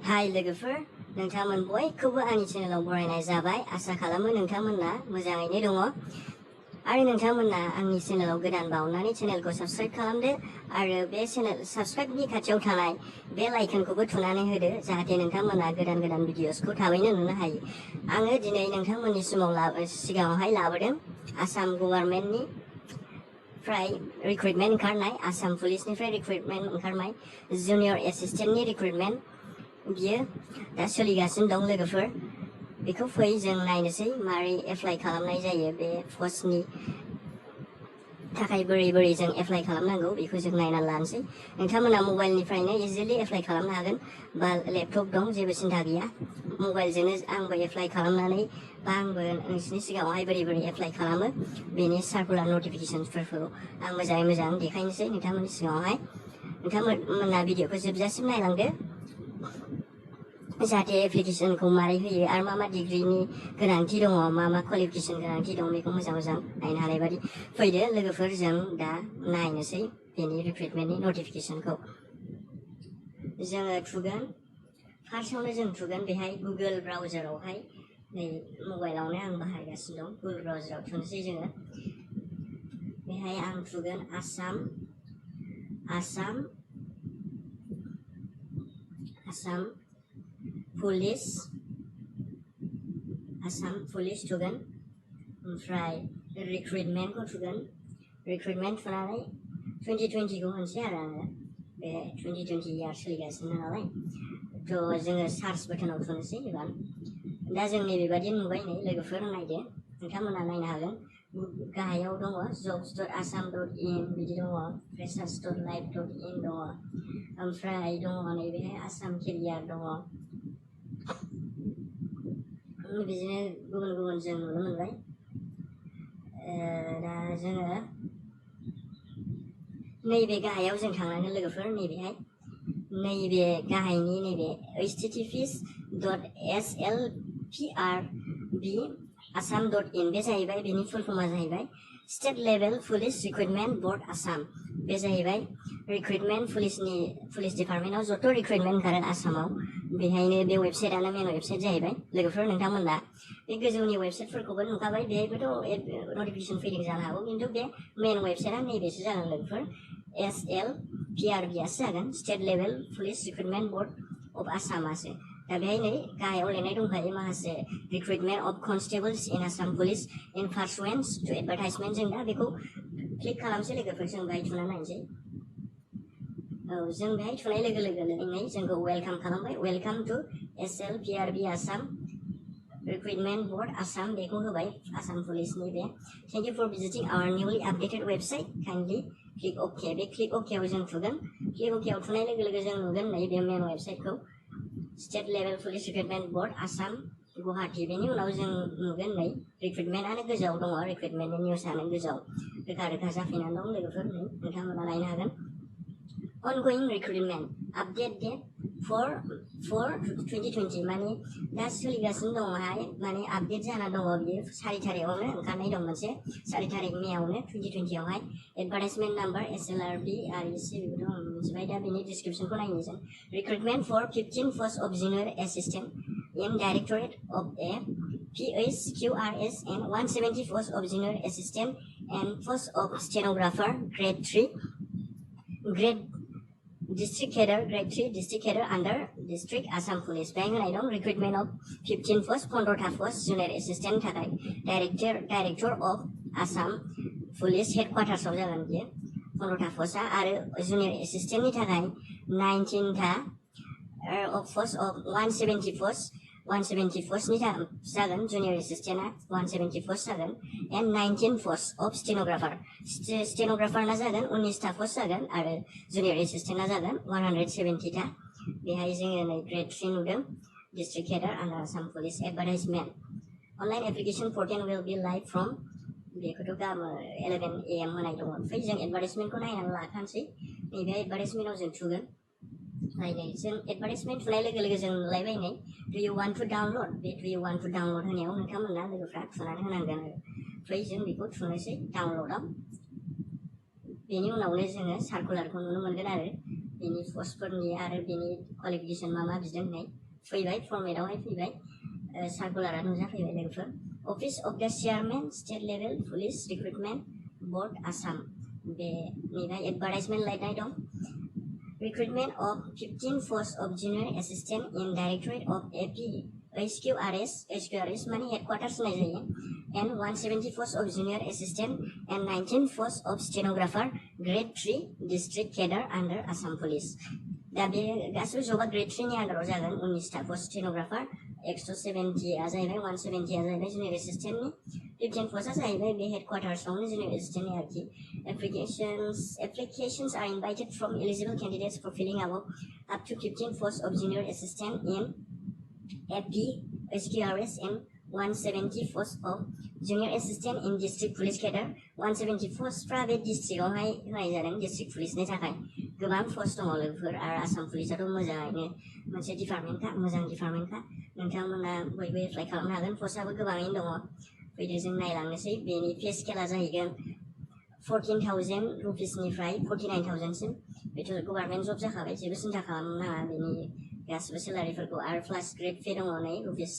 हाय लोगोफोर नोंथांमोन बयखौबो आंनि चेनेलाव बरायनाय जाबाय आसा खालामो नोंथांमोना मोजाङैनो दङ आरो नोंथांमोना आंनि चेनेलाव गोदान बावनानै चेनेलखौ साबस्क्राइब खालामदो आरो बे चेनेल साबस्क्राइबनि खाथियाव थानाय बेल आइकनखौबो थुनानै होदो जाहाथे नोंथांमोना गोदान गोदान भिडिअसखौ थाबैनो नुनो हायो आङो दिनै नोंथांमोननि सिगाङावहाय लाबोदों आसाम गभर्नमेन्टनि फ्राय रिक्रुइटमेन्ट ओंखारनाय आसाम पुलिसनिफ्राय रिक्रुइटमेन्ट ओंखारनाय जुनियर एसिस्टेन्टनि रिक्रुइटमेन्ट बियो दा सोलिगासिनो दं लोगोफोर बेखौ फै जों नायनोसै मारै एप्लाइ खालामनाय जायो बे पस्टनि थाखाय बोरै जों एप्लाइ खालामनांगौ बेखौ जों नायनानै लानोसै नोंथांमोना मबाइलनिफ्रायनो इजिलि एप्लाइ खालामनो हागोन बा लेपटप दं जेबो सिन्था गैया मबाइलजोंनो आंबो एप्लाइ खालामनानै बा आंबो नोंसिनि सिगाङावहाय बोरै एप्लाइ खालामो बेनि सार्कुलार नटिफिकेसन्सफोरखौ आं मोजां देखायनोसै नोंथांमोननि सिगाङावहाय नोंथांमोना भिडिअखौ जोबजासिम नायलांदो जाहाथे एप्लिकेसनखौ मारै होयो आरो मा डिग्रीनि गोनांथि दङ मा क्वालिफिकेसन गोनांथि दं बेखौ मोजां नायनो हानाय बायदि फैदो लोगोफोर जों दा नायनोसै बेनि रिक्रुइटमेन्टनि नटिफिकेसनखौ जोङो थुगोन फार्स्टआवनो जों थुगोन बेहाय गुगोल ब्राउजारावहाय नै मबाइलावनो आं बाहायगासिनो दं गुगोल ब्राउजाराव थुनोसै जोङो बेहाय आं थुगोन आसाम पुलिस थुगोन ओमफ्राय रिक्रुइटमेन्टखौ थुगोन रिक्रुइटमेन्ट थुनानै 2020खौ होनसै आरो आङो बे 2020 इयार सोलिगासिनो नालाय थ' जोङो सार्च बटनाव थुनोसै एबार दा जों नैबेबादि नुबाय नै लोगोफोर नायदो नोंथांमोना नायनो हागोन गाहायाव दङ jobs.assam.in बिदि दङ freshers.live.in दङ ओमफ्राय दङ नैबेहाय आसाम केरियार दङ बिदिनो गुबुन जों नुनो मोनबाय दा जोङो नैबे गाहायाव जों थांनांगोन लोगोफोर नैबेहाय नैबे गाहायनि नैबे https://slprb.assam.in बे जाहैबाय बेनि फुल फर्मा जाहैबाय state level police recruitment board Assam बे जाहैबाय रिक्रुइटमेन्ट पुलिस डिपार्टमेन्टआव जत' रिक्रुइटमेन्ट ओंखारो आसामाव बेहायनो बे वेबसाइटआनो मेन वेबसाइट जाहैबाय लोगोफोर नोंथांमोना बे गोजौनि वेबसाइटफोरखौबो नुखाबाय बेहायबोथ' नटिफिकेसन फैदों जानो हागौ खिन्थु बे मेन वेबसाइटआ नैबेसो जागोन लोगोफोर SLPRB आसो जागोन state level police recruitment board of आसामासो दा बेहाय नै गाहायाव लिरनाय दंखायो माखासे recruitment of constables in Assam police in pursuance to advertisement जों दा बेखौ क्लिक खालामसै लोगोफोर जों बेहाय थुना नायनोसै जों बेहाय थुनाय लोगो लोगोनो जोंखौ वेलकाम खालामबाय welcome to SLPRB Assam recruitment board Assam बेखौ होबाय आसाम पुलिसनि बे thank you for visiting our newly updated website kindly click अके बे क्लिक अकेआव जों थुगोन क्लिक अकेआव थुनाय लोगो लोगो जों नुगोन नै बे मेन वेबसाइटखौ state level police recruitment board Assam Guwahati बेनि उनाव जों नुगोन नै रिक्रुइटमेन्टआनो गोजौआव दङ रिक्रुइटमेन्टनि निउसआनो गोजौआव रोखा जाफैनानै दं लोगोफोर नै नोंथांमोना नायनो हागोन ongoing recruitment update date for 2020 माने दा सोलिगासिनो दङहाय माने आपडेट जाना दङ बियो 4 तारिखआवनो ओंखारनाय दं मोनसे 4 तारिख मेआवनो 2020 आवहाय एडभार्टाइजमेन्ट नाम्बार SLRB REC बेखौथ' आं मिथिबाय दा बेनि डिसक्रिपसनखौ नायनो जों recruitment for 15 post of junior assistant in directorate of A PHQRS and 170 posts of junior assistant and post of stenographer grade 3 district header under district Assam Police बेहाय होनाय दं recruitment of 15 post 15 post junior assistant थाखाय director of Assam police हेडक्वार्टार्सआव जागोन बियो 15 पोस्टआ आरो junior एसिस्टेन्टनि थाखाय 19 था post of 170 postनि जागोन जुनियर एसिस्टेन्टआ 170 post जागोन एन्ड 19 post अफ स्टेन'ग्राफारना जागोन 19 था post जागोन आरो जुनियर एसिस्टेन्टआ जागोन 170 था बेहाय जोङो नै ग्रेड 3 नुदों डिस्ट्रिक्ट हेडार आन्डार Assam police advertisement online application portal will be live from बेखौथ' गाबोन 11 AM होनाय दङ फै जों एडभार्टाइजमेन्टखौ नायनानै लाखानोसै नैबे एडभार्टाइजमेन्टआव जों थुगोन नायनाय जों एडभार्टाइजमेन्ट थुनाय लोगो लोगो जों नुलायबाय नै डु इउ वान्ट टु डाउनलड बे डु इउ वान्ट टु डाउनलड होनायाव नोंथांमोना लोगोफ्रा थुनानै होनांगोन आरो फै जों बेखौ थुनोसै डाउनलडआव बेनि उनावनो जोङो सार्कुलारखौ नुनो मोनगोन आरो बिनि पस्टफोरनि आरो बिनि क्वालिफिकेसन मा बिदों होननाय फैबाय फर्मेटआवहाय फैबाय सार्कुलारा नुजाफैबाय लोगोफोर अफिस अफ द chairman state level police recruitment board Assam बेनिफ्राय एडभार्टाइजमेन्ट लायनाय दं recruitment of 15 posts of junior assistant in directorate of AP HQRS माने headquarters होननाय जायो and 170 posts of junior assistant and 19 posts of stenographer grade 3 district cadre under Assam Police दा बे गासैबो जबा grade 3 नि आन्दाराव जागोन 19टा post stenographer 170 आ जाहैबाय 170 आ जाहैबाय junior assistant नि 15 posts आ जाहैबाय बे headquarters आवनो junior assistant नि आरोखि applications are invited from eligible candidates for filling up to 15 posts of junior assistant in AP HQRS and 170 posts of junior assistant in district police cadre 170 posts private district आवहाय होनाय जादों district police नि थाखाय गोबां post दङ लोगोफोर आरो आसाम पुलिसआथ' मोजाङैनो मोनसे डिपार्टमेन्टखा मोजां डिपार्टमेन्टखा नोंथांमोना बयबो एप्लाइ खालामनो हागोन पस्टआबो गोबाङैनो दङ फैदो जों नायलांनोसै बेनि पे स्केला जाहैगोन 14,000 रुपिसनिफ्राय 49,000 सिम बेथ' गभर्नमेन्ट जब जाखाबाय जेबो सिन्था खालामनो नाङा बेनि गासिबो सेलारिफोरखौ आरो प्लास ग्रेड पे दङ नै रुपिस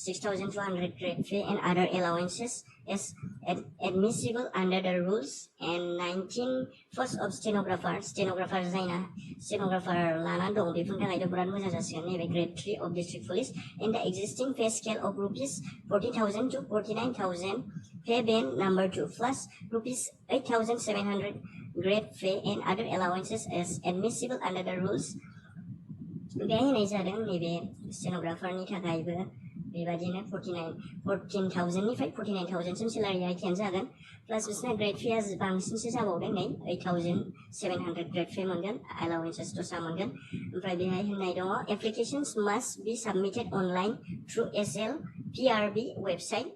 6,200 ग्रेड पे एन्ड आदार एलाउन्सेस S admissible under the rules and 19 posts of stenographer जायना stenographer लानानै दं बेफोरनि थाखायथ' बिराद मोजां जासिगोन नैबे grade 3 of district police in the existing pay scale of rupees 40,000 to 49,000 pay band number 2 plus rupees 8,700 grade pay and other allowances as admissible under the rules बेहाय होनाय जादों नैबे स्टेन'ग्राफारनि थाखायबो बेबादिनो 14,000 निफ्राय 49,000 सिम सेलारि हाइकेन जागोन प्लास बिसना ग्रेड फेया बांसिनसो जाबावदों नै 8,700 ग्रेड पे मोनगोन एलाउन्सेस दस्रा मोनगोन ओमफ्राय बेहाय होननाय दङ applications must be submitted online through SLPRB website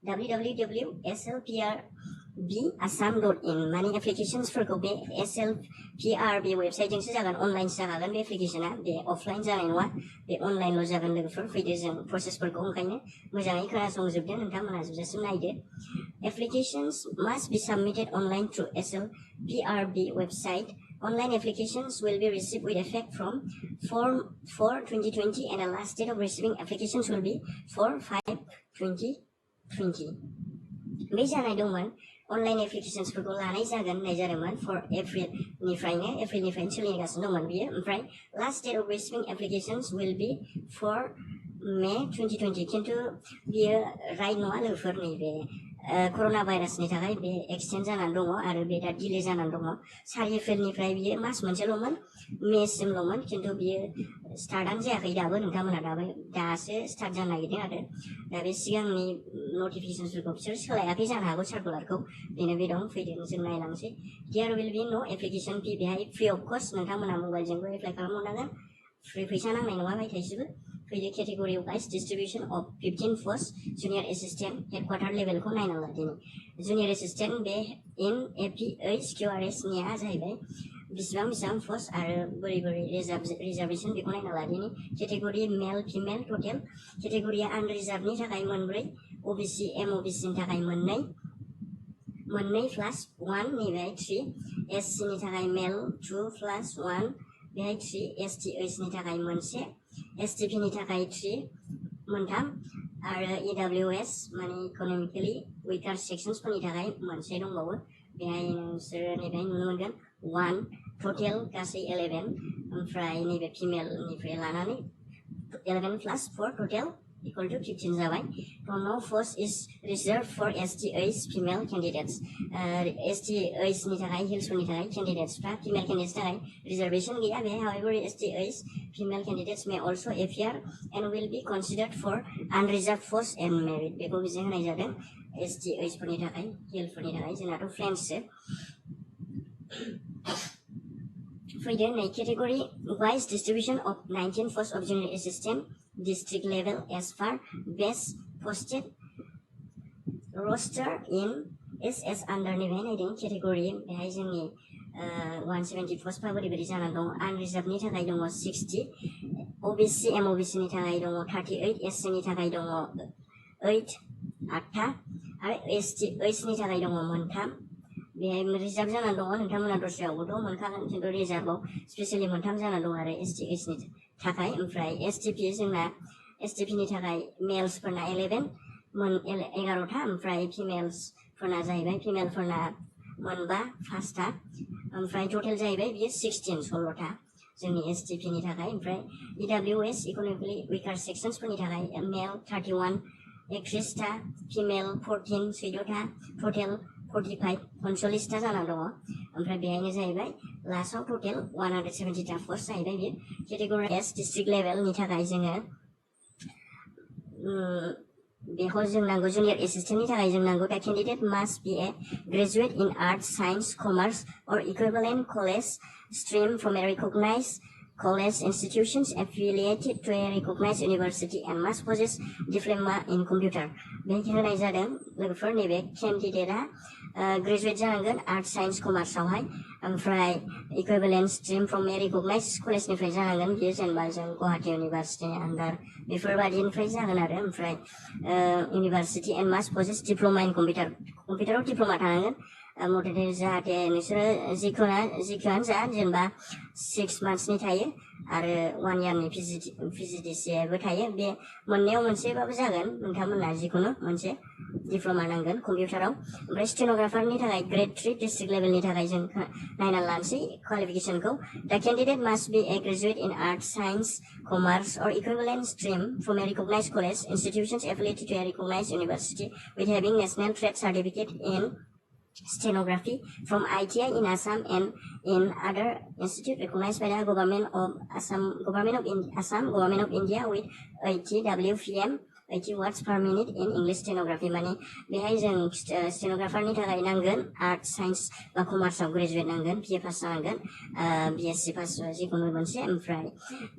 www.slprbassam.in माने एप्लिकेशन्सफोरखौ बे SLPRB वेबसाइटजोंसो जागोन अनलाइनसो जागोन बे एप्लिकेशना बे अफलाइन जानाय नङा बे अनलाइनल' जागोन लोगोफोर फैदो जों प्रसेसफोरखौ ओंखायनो मोजाङै खोनासंजोबदो नोंथांमोनहा जोबजासिम नायदो applications must be submitted online through SLPRB website Online applications will be received with effect from 4/4/2020 and the last date of receiving applications will be 4/5/2020 बे जानाय दंमोन अनलाइन एप्लिकेशन्सफोरखौ लानाय जागोन होननाय जादोंमोन 4 एप्रिलनिफ्रायनो सोलिगासिनो दंमोन बियो ओमफ्राय last date of receiving applications will be 4 May 2020 खिन्थु बियो राइट नङा लोगोफोर नैबे कर'ना भाइरासनि थाखाय बे एक्सटेन्ड जानानै दङ आरो बे दा डिले जानानै दङ 4 एप्रिलनिफ्राय बियो मास मोनसेल'मोन मेसिमल'मोन खिन्थु बियो स्टार्टआनो जायाखै दाबो नोंथांमोनहा दासो स्टार्ट जानो नागिरदों आरो दा बे सिगांनि नटिफिकेशन्सफोरखौ बिसोर सोलायाखै जानो हागौ सार्कुलारखौ बेनो बे दं फैदों जों नायलांसै their will be no application फी बेहाय फ्रि अफ कस्ट नोंथांमोनहा मबाइलजोंबो एप्लाइ खालामहरनांगोन फ्रि फैसा नांनाय नङा बाय थाइसेबो फैदो category wise distribution of 15 post junior assistant headquarter लेभेलखौ नायनांला दिनै जुनियर एसिस्टेन्ट बे इन APHQRS निया जाहैबाय बेसेबां पोस्ट आरो बोरै रिजार्भेसन बेखौ नायनांला दिनै केटेगरि मेल फिमेल टटेल केटेगरिया आनरिजार्भनि थाखाय मोनब्रै OBC MOBC नि थाखाय मोननै प्लास 1 नैबेहाय 3 SC नि थाखाय मेल 2 प्लास 1 बेहाय 3 STH नि थाखाय मोनसे STP नि थाखाय 3 मोनथाम आरो EWS माने इकोनमिकली विकार सेक्सन्सफोरनि थाखाय मोनसे दंबावो बेहाय नोंसोरो नैबेहाय नुनो मोनगोन 1 टटेल गासै 11 ओमफ्राय नैबे फिमेलनिफ्राय लानानै 11 प्लास 4 टटेल equal to 15 जाबाय no post is reserved for STH female candidates STH नि थाखाय हिल्सफोरनि थाखाय candidatesफ्रा female candidates थाखाय reservation गैया बेहाय however STH female candidates may also appear and will be considered for unreserved post and merit बेखौ बिजों होनाय जादों STH फोरनि थाखाय हिलफोरनि थाखाय जोंनाथ' फ्रेन्ड्ससो फैदो नै category wise distribution of 19 posts of junior assistant district level as per best posted roster in SS under नैबेहाय नायदों category बेहाय जोंनि 170 पोस्टफ्रा बोरै जानानै दङ unreserved नि थाखाय दङ 60 OBC MOBC नि थाखाय दङ 38 SC नि थाखाय दङ 8 आरो STH नि थाखाय दङ मोनथाम बेहाय रिजार्भ जानानै दङ नोंथांमोना दस्रायावबोथ' मोनखागोन खिन्थु रिजार्भआव स्पेसियेलि मोनथाम जानानै दं आरो STHनि थाखाय ओमफ्राय STP जोंना STPनि थाखाय मेल्सफोरना 11 11टा ओमफ्राय फिमेल्सफोरना जाहैबाय फिमेलफोरना मोनबा 5टा ओमफ्राय टटेल जाहैबाय बियो 16 16टा जोंनि STPनि थाखाय ओमफ्राय EWS इकनमिकलि विकार सेक्सन्सफोरनि थाखाय मेल 31 31टा फिमेल 14 14टा टटेल 45 39टा जाना दङ ओमफ्राय बेहायनो जाहैबाय लास्टआव टटेल 170टा पोस्ट जाहैबाय बियो केटेगरि S डिस्ट्रिक्ट लेभेलनि थाखाय जोङो बेखौ जों नांगौ जुनियर एसिस्टेन्टनि थाखाय जों नांगौ दा candidate must be a graduate in arts science commerce or equivalent college stream from a recognised college institutions affiliated to a recognized university and must possess diploma in computer. बेखौ होनाय जादों लोगोफोर नैबे केन्डिडेटआ ग्रेजुएट जानांगोन आर्ट्स साइन्स कमार्सआवहाय ओमफ्राय equivalent stream from a recognised कलेजनिफ्राय जानांगोन बियो जेनेबा जों गुवाहाटी इउनिभार्सिटिनि आन्डार बेफोरबायदिनिफ्राय जागोन आरो ओमफ्राय university and must possess diploma in computer कम्पिउटाराव डिप्ल'मा थानांगोन मथथे जाहाथे नोंसोरो जिखुनु जा जेनेबा 6 मान्थसनि थायो आरो 1 इयारनि PGDCAबो थायो बे मोननैयाव मोनसेबाबो जागोन नोंथांमोनहा जिखुनु मोनसे डिप्ल'मा नांगोन कम्पिउटाराव ओमफ्राय स्टेन'ग्राफारनि थाखाय ग्रेड 3 डिस्ट्रिक्ट लेभेलनि थाखाय जों नायना लानोसै क्वालिफिकेसनखौ दा candidate must be a graduate in arts science commerce or equivalent stream from a recognised college institutions affiliated to a recognised university with having national trade certificate in stenography from ITI in Assam and in other institute recognized by the government of Assam, government of India with 80 WPM 80 words per minute in English stenography माने बेहाय जों स्टेनोग्राफारनि थाखाय नांगोन art science बा कमार्सआव graduate नांगोन BA pass जानांगोन BSc pass जिखुनु मोनसे ओमफ्राय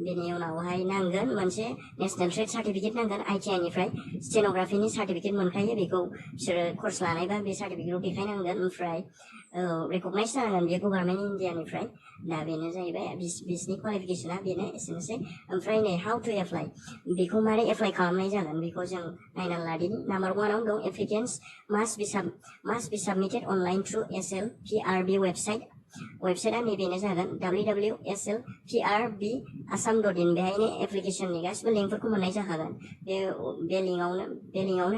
बेनि उनावहाय नांगोन मोनसे नेशनेल ट्रेड सार्टिफिकेट नांगोन ITI निफ्राय स्टेनोग्राफिनि सार्टिफिकेट मोनखायो बेखौ बिसोरो कर्स लानायबा बे सार्टिफिकेटखौ देखायनांगोन ओमफ्राय रेकगनाइज जानांगोन बे गभर्नमेन्ट इन्डियानिफ्राय दा बेनो जाहैबाय बिसनि क्वालिफिकेसना बेनो एसेनोसै ओमफ्राय नै हाउ टु एप्लाइ बेखौ मारै एप्लाइ खालामनाय जागोन बेखौ जों नायना लादिनि नाम्बार 1 आव दं applicants mast be submitted online through SLPRB वेबसाइटआ नैबेनो जागोन www.slprbassam.in बेहायनो एप्लिकेसननि गासिबो लिंकफोरखौ मोननाय जाखागोन बे लिंकआवनो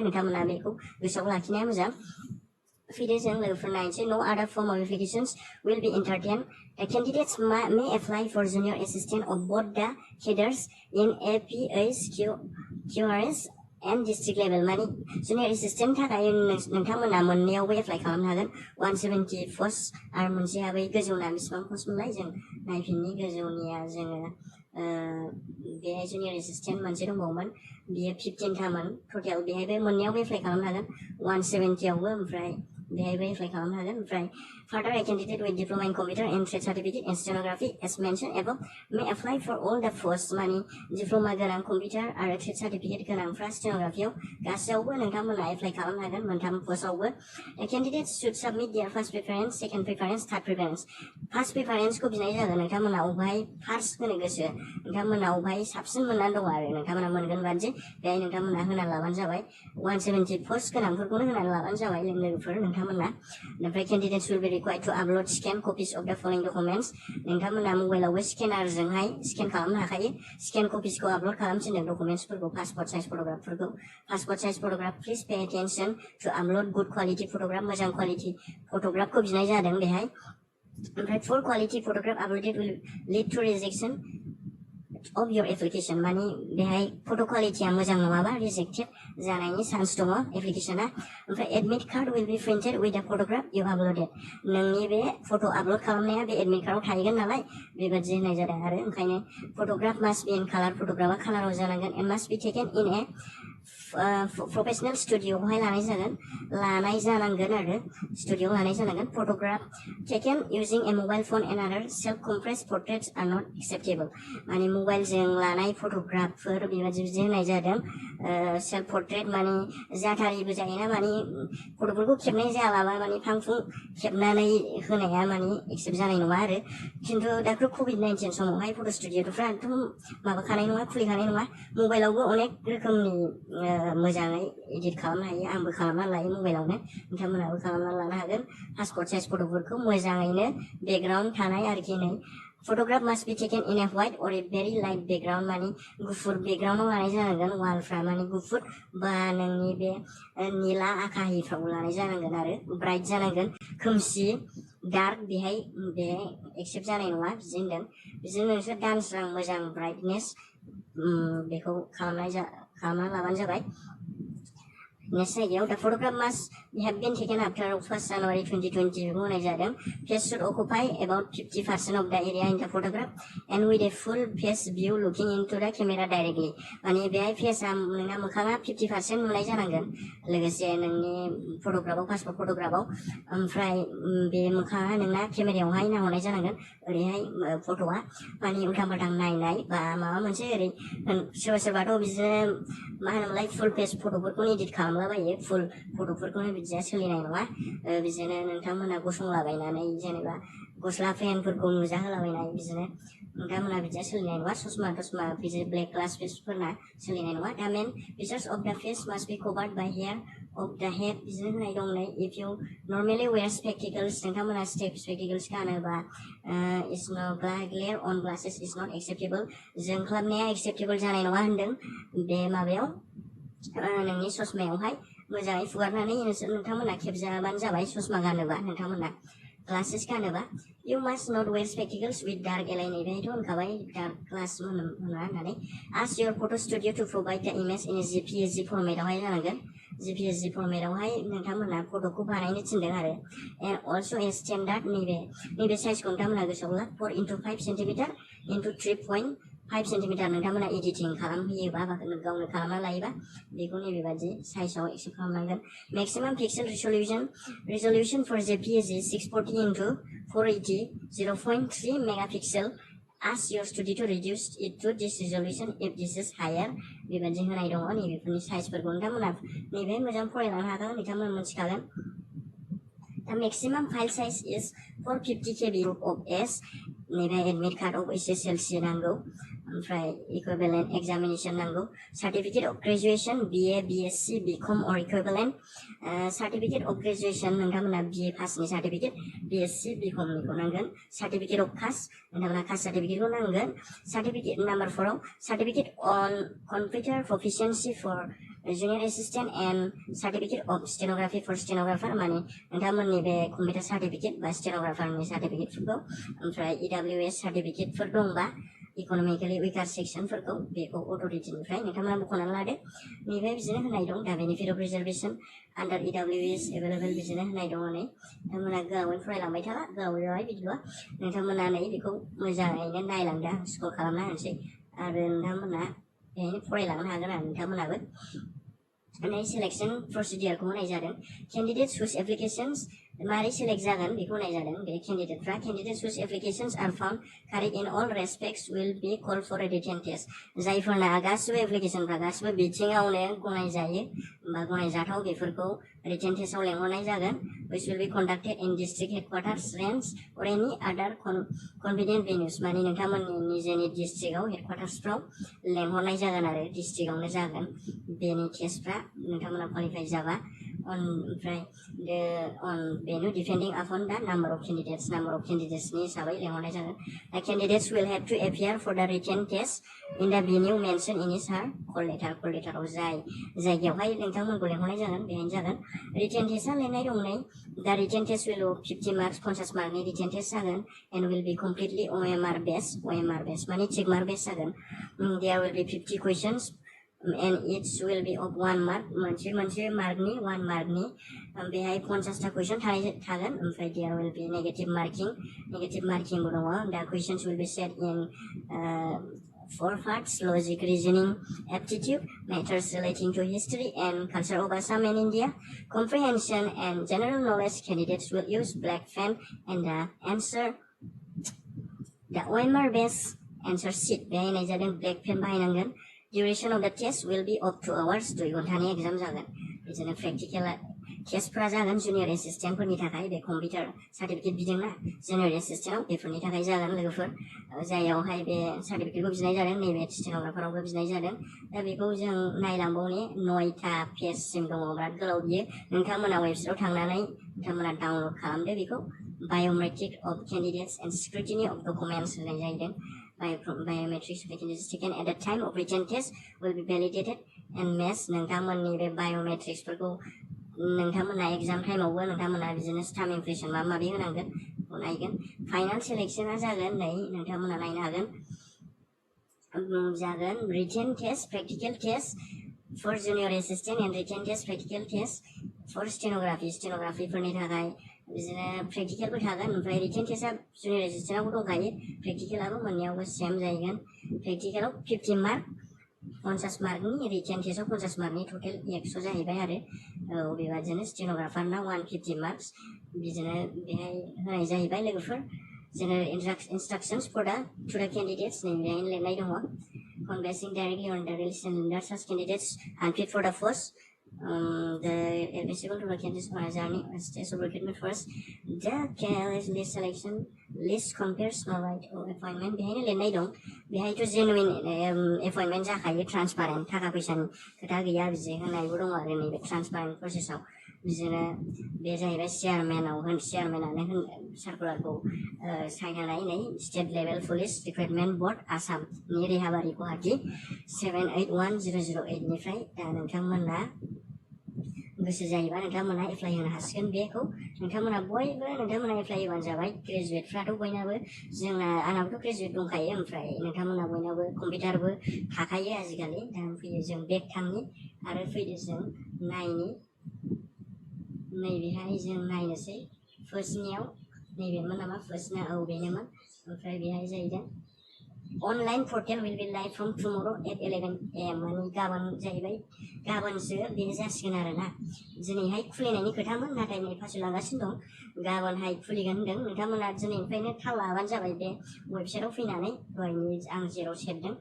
नोंथांमोना बेखौ गोसोआव लाखिनाया मोजां Fidesing for 19, no other form of applications will be entertained. The candidates may apply for junior assistant of both the headers in APAs, QRS and district level. Money junior assistant थाखाय नोंथांमोना मोननैयावबो एप्लाइ खालामनो हागोन 170 post आरो मोनसेया बै गोजौना बेसेबां post मोनलाय जों नायफिननि गोजौनिया जोङो बेहाय जुनियर एसिस्टेन्ट मोनसे दंबावोमोन बियो 15थामोन टटेल बेहायबो मोननैयावबो एप्लाइ खालामनो हागोन 170आवबो ओमफ्राय बेहायबो एप्लाइ खालामनो हागोन ओमफ्राय further a candidate with diploma in computer and trade certificate in stenography as mentioned above may apply for all the posts माने डिप्ल'मा गोनां कम्पिउटार आरो ट्रेड सार्टिफिकेट गोनांफ्रा स्टेनोग्राफियाव गासैयावबो नोंथांमोना एप्लाइ खालामनो हागोन मोनथाम पोस्टआवबो The candidates should submit their first preference, second preference, third preference. First preferenceखौ बिनाय जागोन नोंथांमोना अबेहाय फार्स्ट होनो गोसो नोंथांमोना अबेहाय साबसिन मोननानै दं आरो नोंथांमोना मोनगोन बादि बेहाय नोंथांमोना होनानै लाबानो जाबाय 170 पोस्ट गोनांफोरखौनो होनानै लाबानो जाबाय लोगोफोर नोंथांमोना ओमफ्राय candidates will be required to upload scan copies of the following documents नोंथांमोना मबाइलावबो स्केनारजोंहाय स्केन खालामनो हाखायो स्केन कपिसखौ आपल'ड खालामसिनदों डकुमेन्ट्सफोरखौ passport size photograph please pay attention to upload good quality photograph मोजां क्वालिटि फट'ग्राफखौ बिनाय जादों बेहाय ओमफ्राय full quality photograph uploaded will lead to rejection of your application माने बेहाय फट' क्वालिटिया मोजां नङाबा रिजेक्टेड जानायनि चान्स दङ एप्लिकेशना ओमफ्राय admit card will be printed with the photograph you uploaded नोंनि बे फट' आपल'ड खालामनाया बे एडमिट कार्डआव थाहैगोन नालाय बेबादि होनाय जादों आरो ओंखायनो photograph must be in color फट'ग्राफा कालाराव जानांगोन and must be taken in a प्रोफेशनेल स्टुडिअ'आवहाय लानाय जानांगोन आरो स्टुडिअ'आव लानाय जानांगोन photograph taken using a mobile phone and other self compressed portraits are not acceptable माने मबाइलजों लानाय फट'ग्राफफोर बेबादि होनाय जादों सेल्फ पर्ट्रेट माने जाथारिबो जायोना माने फट'फोरखौ खेबनाय जायालाबा माने फांफुं खेबनानै होनाया माने एक्सेप्ट जानाय नङा आरो खिन्थु दाथ' COVID-19 समावहाय फट' स्टुडिअ'फ्राथ' माबाखानाय नङा खुलिखानाय नङा मबाइलावबो अनेक रोखोमनि मोजाङै एडिट खालामनो हायो आंबो खालामना लायो मबाइलावनो नोंथांमोनाबो खालामना लानो हागोन पासपोर्ट साइज फट'फोरखौ मोजाङैनो बेकग्राउन्ड थानाय आरोखि नै photograph must be taken in a white or a very light background माने गुफुर बेकग्राउन्डआव लानाय जानांगोन वालफ्रा माने गुफुर बा नोंनि बे नीला आकाहिफ्राव लानाय जानांगोन आरो ब्राइट जानांगोन खोमसि डार्क बेहाय बे एक्सेप्ट जानाय नङा बिदि होनदों बिदिनो नोंसोर दानस्रां मोजां ब्राइटनेस बेखौ खालामना लाबानो जाबाय नेक्स्ट जायगायाव the photograph must have been taken after 1st January 2020 बेखौ होनाय जादों face should occupy about 50% of the area in the photograph and with a full face view looking into the camera directly माने बेहाय फेसआ नोंना मोखाङा 50% नुनाय जानांगोन लोगोसे नोंनि फट'ग्राफाव पासपोर्ट फट'ग्राफाव ओमफ्राय बे मोखाङा नोंना केमेरायावहाय नाहरनाय जानांगोन ओरैहाय फट'आ माने उल्थां फाल्थां नायनाय बा माबा मोनसे ओरै सोरबा सोरबाथ' बिदिनो मा होनोमोनलाय फुल पेज फट'फोरखौ एडिट खालामलाबायो फुल फट'फोरखौनो बिदिया सोलिनाय नङा बिदिनो नोंथांमोना गसंलाबायनानै जेनेबा गस्ला पेन्टफोरखौ नुजाहोलाबायनाय बिदिनो नोंथांमोना बिदिया सोलिनाय नङा ससमा टसमा बिदिनो ब्लेक ग्लास फेसफोरना सोलिनाय नङा दा मेन features of the face must be covered by hair of the head बिदिनो होनाय दं नै if you normally wear spectacles नोंथांमोना spectacles गानोबा is no glare on glasses is not acceptable जोंख्लाबनाया acceptable जानाय नङा होनदों बे माबायाव नोंनि ससमायावहाय मोजाङै फुगारनानै नोंथांमोना खेबजाबानो जाबाय ससमा गानोबा नोंथांमोना ग्लासेस गानोबा you must not wear spectacles with dark eye नैबेहायथ' होनखाबाय dark glass मोना होननानै ask your photo studio to provide the image in a JPG फर्मेटआवहाय जानांगोन JPG फर्मेटआवहाय नोंथांमोना फट'खौ बानायनो थिनदों आरो and also a standard नैबे साइजखौ नोंथांमोना गोसोआव ला 4 into 5 cm into 3.5 cm नोंथांमोना एडिटिं खालामहोयोबा गावनो खालामना लायोबा बेखौ नैबेबादि साइजआव एक्सेप्ट खालामनांगोन maximum pixel resolution for JPG 640 into 480 0.3 megapixel ask your studio to reduce it to this resolution if this is higher बेबादि होनाय दङ नैबेफोरनि साइजफोरखौ नोंथांमोना नैबे मोजां फरायलांनो हागोन नोंथांमोना मोनथिखागोन The maximum file size is 450 KB of S नैबे admit card of SSLC नांगौ ओमफ्राय equivalent examination नांगौ certificate of graduation BA BSc BCom or equivalent certificate of graduation नोंथांमोना BA पासनि certificate BSc BCom निखौ नांगोन certificate of caste नोंथांमोना caste certificate खौ नांगोन certificate number 4 आव certificate on computer proficiency for junior assistant and certificate of stenography for stenographer माने नोंथांमोननि बे computer certificate बा stenographer नि certificate फोरखौ ओमफ्राय EWS certificate फोर दंबा economically weaker section फोरखौ बेखौ authority-निफ्राय नोंथांमोना बख'नानै लादो नैबे बिदिनो होनाय दं दा benefit of reservation under EWS available बिदिनो होनाय दङ नै नोंथांमोना गोलावै फरायलांबाय थाला गोलावै बिदिबा नोंथांमोना नै बेखौ मोजाङैनो नायलांदो आं स्क्रल खालामना होनोसै आरो नोंथांमोना बेहायनो फरायलांनो हागोन आरो नोंथांमोनाबो नै सेलेक्शन प्रसिडियरखौ होनाय जादों candidates whose applications मारै सेलेक्ट जागोन बेखौ होनाय जादों बे candidates whose applications are found carried in all respects will be called for a written test जायफोरना गासिबो एप्लिकेशनफ्रा गासिबो बिथिङावनो गनायजायो बा गनायजाथाव बेफोरखौ written testआव लेंहरनाय जागोन which will be conducted in district headquarters range or any other convenient venues माने नोंथांमोननि निजेनि डिस्ट्रिक्टआव हेडक्वार्टार्सफ्राव लेंहरनाय जागोन आरो डिस्ट्रिक्टआवनो जागोन बेनि टेस्टफ्रा नोंथांमोना क्वालिफाइ जाबा ओमफ्राय on venue depending upon the number of candidates नि हिसाबै लेंहरनाय जागोन the candidates will have to appear for the written test in the venue mentioned in his her call letterआव जायगायावहाय नोंथांमोनखौ लेंहरनाय जागोन बेहायनो जागोन written testआ लिरनाय दं नै the written test will of 50 marks 50 मार्कनि written test जागोन and will be completely OMR based माने tick mark based जागोन there will be 50 questions and each will be of 1 mark मोनसे मार्कनि 1 मार्कनि बेहाय 50टा कुइसन थागोन ओमफ्राय there will be negative marking बो दङ the questions will be set in 4 parts logic reasoning aptitude matters relating to history and culture of Assam and India comprehension and general knowledge candidates will use black pen and the OMR based answer sheet बेहाय होनाय जादों black pen बाहायनांगोन duration of the test will be up to 2 hours 2 घन्टानि exam जागोन बिदिनो टेस्टफोरा जागोन junior एसिस्टेन्टफोरनि थाखाय बे कम्पिउटार सार्टिफिकेट बिदोंना जुनियर एसिस्टेन्टआव बेफोरनि थाखाय जागोन लोगोफोर जायावहाय बे सार्टिफिकेटखौ बिनाय जादों नैबे स्टेन'ग्राफारावबो बिनाय जादों दा बेखौ जों नायलांबावनि 9था पेजसिम दङ बिराद गोलाव बियो नोंथांमोना वेबसाइटआव थांनानै नोंथांमोना डाउनलड खालामदो बेखौ biometric of candidates and scrutiny of documents होननाय जाहैदों biometrics of vacancies taken at the time of written test will be validated and matched नोंथांमोननि बे बाय'मेट्रिक्सफोरखौ नोंथांमोना एग्जाम टाइमावबो नोंथांमोना बिदिनो स्टाम्प इमप्रेसन माबा माबि होनांगोन बेखौ नायगोन फाइनाल सेलेक्सना जागोन नै नोंथांमोना नायनो हागोन जागोन written test practical test for junior assistant and written test practical test for स्टेन'ग्राफिफोरनि थाखाय बिदिनो प्रेक्टिकेलबो थागोन ओमफ्राय रिटेन टेस्टआ जुनियर एसिस्टेन्टआवबो दंखायो प्रेक्टिकेलाबो मोननैयावबो सेम जाहैगोन प्रेक्टिकेलाव 50 मार्क 50 मार्कनि रिटेन टेस्टआव 50 मार्कनि टटेल 100 जाहैबाय आरो बेबादिनो स्टेन'ग्राफारना 150 मार्क्स बिदिनो बेहाय होनाय जाहैबाय लोगोफोर general instructions for the to the candidates नै बेहाय लिरनाय दङ conversing directly on the relation leaders such candidates unfit for the post the admissible to the candidates on a journey stage of recruitment first the list selection list compares no right of appointment बेहायनो लिरनाय दं बेहायथ' genuine appointment जाखायो transparent थाखा फैसानि खोथा गैया बिदि होनायबो दङ आरो नैबे transparent processआव बिदिनो बे जाहैबाय चेयारमेनानो सार्कुलारखौ साइन होनाय नै state level police recruitment board आसामनि रेहाबारि गुवाहाटी 781008 निफ्राय दा नोंथांमोना गोसो जायोबा नोंथांमोना एप्लाइ होनो हासिगोन बेखौ नोंथांमोना बयबो नोंथांमोना एप्लाइ होबानो जाबाय ग्रेजुवेटफ्राथ' बयनाबो जोंना आंनाबोथ' ग्रेजुवेट दंखायो ओमफ्राय नोंथांमोना बयनाबो कम्पिउटारबो थाखायो आजिखालि दा फैयो जों बेक थांनि आरो फैदो जों नायनि नैबेहाय जों नायनोसै फार्स्टनियाव नैबेमोन नामा फार्स्टना औ बेनोमोन ओमफ्राय बेहाय जाहैदों online portal will be live from tomorrow at 11 AM माने गाबोन जाहैबाय गाबोनसो बे जासिगोन आरोना दिनैहाय खुलिनायनि खोथामोन नाथाय नै फासयलांगासिनो दं गाबोनहाय खुलिगोन होनदों नोंथांमोना दिनैनिफ्रायनो थाल लाबानो जाबाय बे वेबसाइटआव फैनानै दहायनि आं जेराव सेरदों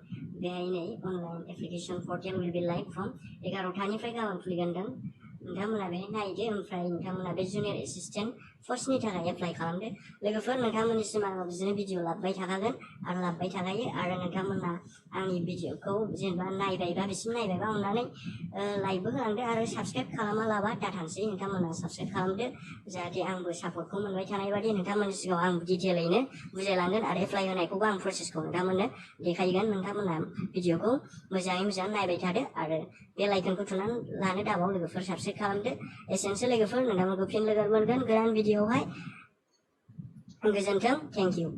बेहाय नै online application portal will be live from 11थानिफ्राय गाबोन खुलिगोन होनदों नोंथांमोना बेहाय नायदो ओमफ्राय नोंथांमोना बे जुनियर एसिस्टेन्ट पस्टनि थाखाय एप्लाइ खालामदो लोगोफोर नोंथांमोननिसिम आङो बिदिनो भिडिअ लाबोबाय थाखागोन आरो लाबोबाय थाखायो आरो नोंथांमोना आंनि भिडिअखौ जेनेबा नायबायबा बिसिम नायबायबा अननानै लाइकबो होलांदो आरो साबस्क्राइब खालामालाबा दाथांसै नोंथांमोना साबस्क्राइब खालामदो जाहाथे आंबो सापर्टखौ मोनबाय थानाय बादि नोंथांमोननि सिगाङाव आं डिटेलैनो बुजायलांगोन आरो एप्लाइ होनायखौबो आं प्रसेसखौ नोंथांमोननो देखायगोन नोंथांमोना भिडिअखौ मोजाङै मोजां नायबाय थादो आरो बे लाइकनखौ थुनानै लानो दाबाव लोगोफोर साबस्क्राइब खालामदो एसेनोसै लोगोफोर नोंथांमोनखौ फिन लोगो मोनगोन गोदान भिडिअआवहाय गोजोन्थों थेंक इउ